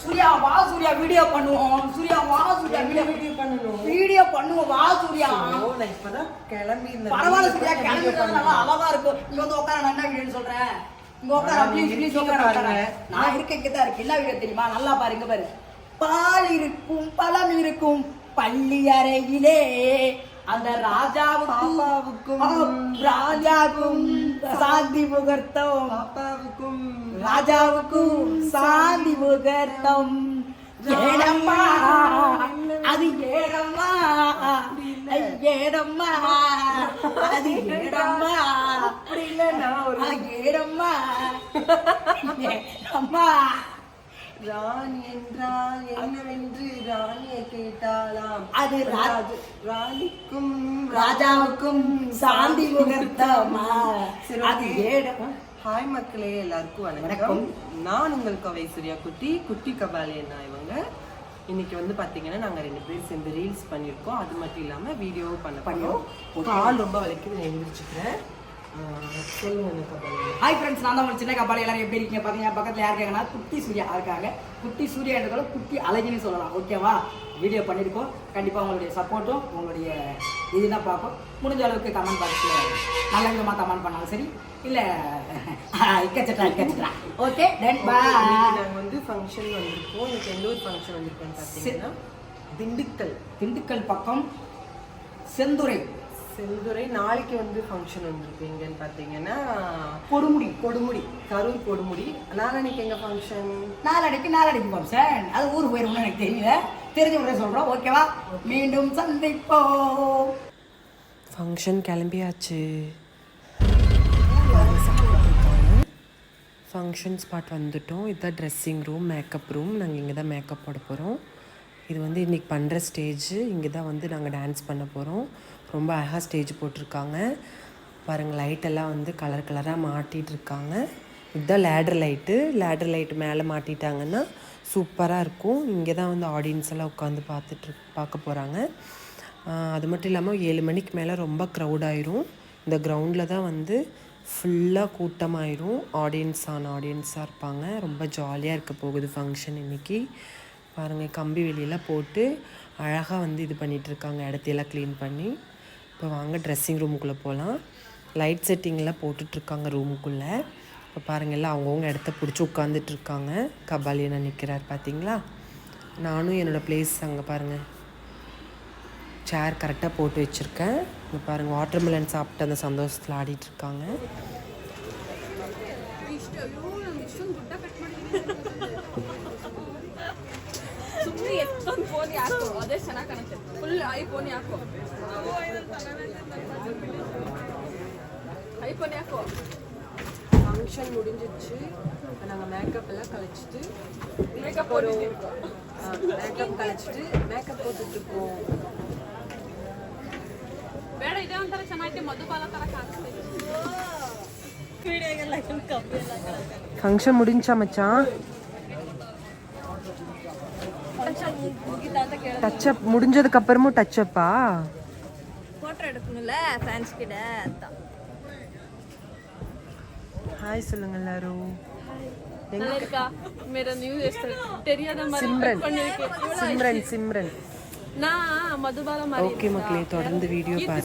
சூர்யா வா சூர்யா வீடியோ பண்ணுவோம். சூர்யா வா சூர்யா வீடியோ பண்ணுவோம். வா சூர்யா. நான் இப்பதான் கிளம்பி இந்த பரவாயில்ல சூர்யா கிளம்பிட்டது நல்லா அழகா இருக்கும். இங்க வந்து உட்கார நான் என்ன வீடியோன்னு சொல்றேன். இங்க உட்கார ப்ளீஸ் உட்கார. நான் இருக்கதான் இருக்கு. என்ன வீடியோ தெரியுமா? நல்லா பாருங்க பாரு. பால் இருக்கும் பழம் இருக்கும் பள்ளி அறையிலே அந்த ராஜாவுக்கும் சாந்தி முகூர்த்தம். பாப்பாவுக்கும் ராஜாவுக்கும் சாந்தி முகூர்த்தம். ஏடம்மா அது ஏடம்மா ஏடம்மா அது ஏடம்மா அப்படி இல்லைன்னா ஏடம்மா அம்மா. ராணி என்றால் என்னவென்று ராணியை கேட்டாலாம். அது ராணிக்கும் ராஜாவுக்கும் சாந்தி முகூர்த்தமா. அது ஏடம்மா. ஹாய் மக்களே, எல்லாருக்கும் வணக்கம். நான் உங்கள் கவை சூர்யா குட்டி கபாலியண்ணா. இவங்க இன்னைக்கு வந்து பாத்தீங்கன்னா நாங்க 2 பேரும் சேர்ந்து ரீல்ஸ் பண்ணிருக்கோம். அது மட்டும் இல்லாம வீடியோவும் பண்ணோம். கால் ரொம்ப வலிக்குது, நான் எழுந்திரிச்சுக்கிறேன். சொல்லுங்க கபாலி. ஹாய் ஃப்ரெண்ட்ஸ், நான் தான் உங்க சின்ன கபாலி. எல்லாரும் எப்படி இருக்கீங்க பாத்தீங்கன்னா பக்கத்துல யார் இருக்காங்கன்னா குட்டி சூர்யா இருக்காங்க. குட்டி சூர்யா என்றாலும் குட்டி அழகின்னு சொல்லலாம். ஓகேவா? வீடியோ பண்ணியிருக்கோம். கண்டிப்பாக உங்களுடைய சப்போர்ட்டும் உங்களுடைய இதுதான் பார்ப்போம். முடிஞ்ச அளவுக்கு கமெண்ட் பாக்ஸில் நல்ல விதமாக கமெண்ட் பண்ணாலும் சரி, இல்லை இக்கச்சட்டா. Okay then by. நாங்கள் வந்து ஃபங்க்ஷன் வந்திருக்கோம். எனக்கு எந்த ஒரு ஃபங்க்ஷன் வந்திருக்கோன்னு பார்த்தீங்கன்னா திண்டுக்கல் பக்கம் செந்துறை. நாளைக்கு வந்து ஃபங்க்ஷன் வந்திருக்கு. எங்கன்னு பார்த்தீங்கன்னா கொடுமுடி கரூர் கொடுமுடி. நாளைக்கு எங்க ஃபங்க்ஷன்? நாளைக்கு ஃபங்க்ஷன். அது ஊருக்கு போயிருக்கோம்னு எனக்கு தெரியல. தெரிஞ்ச உடனே சொல்கிறோம். ஓகேவா? மீண்டும் சந்திப்போம். ஃபங்க்ஷன் கிளம்பியாச்சு. ஃபங்க்ஷன் ஸ்பாட் வந்துட்டோம். இதுதான் ட்ரெஸ்ஸிங் ரூம், மேக்கப் ரூம். நாங்கள் இங்கே தான் மேக்கப் போட போகிறோம். இது வந்து இன்றைக்கி பண்ணுற ஸ்டேஜ். இங்கே தான் வந்து நாங்கள் டான்ஸ் பண்ண போகிறோம். ரொம்ப அழகாக ஸ்டேஜ் போட்டிருக்காங்க பாருங்கள். லைட்டெல்லாம் வந்து கலராக மாட்டிகிட்டு இருக்காங்க. இதுதான் லேடர் லைட்டு மேலே மாட்டிட்டாங்கன்னா சூப்பராக இருக்கும். இங்கே தான் வந்து ஆடியன்ஸ் எல்லாம் உட்காந்து பார்க்க போகிறாங்க. அது மட்டும் இல்லாமல் 7 மணிக்கு மேலே ரொம்ப க்ரௌட் ஆயிரும். இந்த கிரவுண்டில் தான் வந்து ஃபுல்லாக கூட்டமாயிரும். ஆடியன்ஸாக இருப்பாங்க. ரொம்ப ஜாலியாக இருக்க போகுது ஃபங்க்ஷன் இன்றைக்கி. பாருங்கள், கம்பி வெளியெல்லாம் போட்டு அழகாக வந்து இது பண்ணிகிட்ருக்காங்க. இடத்தையெல்லாம் க்ளீன் பண்ணி. இப்போ வாங்க ட்ரெஸ்ஸிங் ரூமுக்குள்ளே போகலாம். லைட் செட்டிங்லாம் போட்டுட்ருக்காங்க ரூமுக்குள்ளே. இப்போ பாருங்கள், எல்லாம் அவங்கவுங்க இடத்த பிடிச்சி உட்காந்துட்ருக்காங்க. கபாலி என்ன நிற்கிறார் பார்த்தீங்களா? நானும் என்னோடய பிளேஸ் அங்கே பாருங்கள், சேர் கரெக்டாக போட்டு வச்சுருக்கேன். இப்போ பாருங்கள், வாட்டர்மெலன் சாப்பிட்டு அந்த சந்தோஷத்தில் ஆடிட்டுருக்காங்க. ஃபங்க்ஷன் முடிஞ்சிச்சு. இப்போ நாங்கள் மேக்கப் எல்லாம் கழிச்சிட்டு மேக்கப் கழிச்சிட்டு மேக்கப் போட்டுட்ருக்கோம். ஃபங்க்ஷன் முடிஞ்சா மச்சான்? டச்சப் முடிஞ்சதுக்கு அப்புறமும் டச்சப்பா? போட்டோ எடுக்கணும்ல ஃபேன்ஸ் கிட்ட. ஹாய் சொல்லுங்க எல்லாரும். சிம்ரன். நான் மதுபாலா. ஓகே மக்களே, தொடர்ந்து வீடியோ பாருங்க.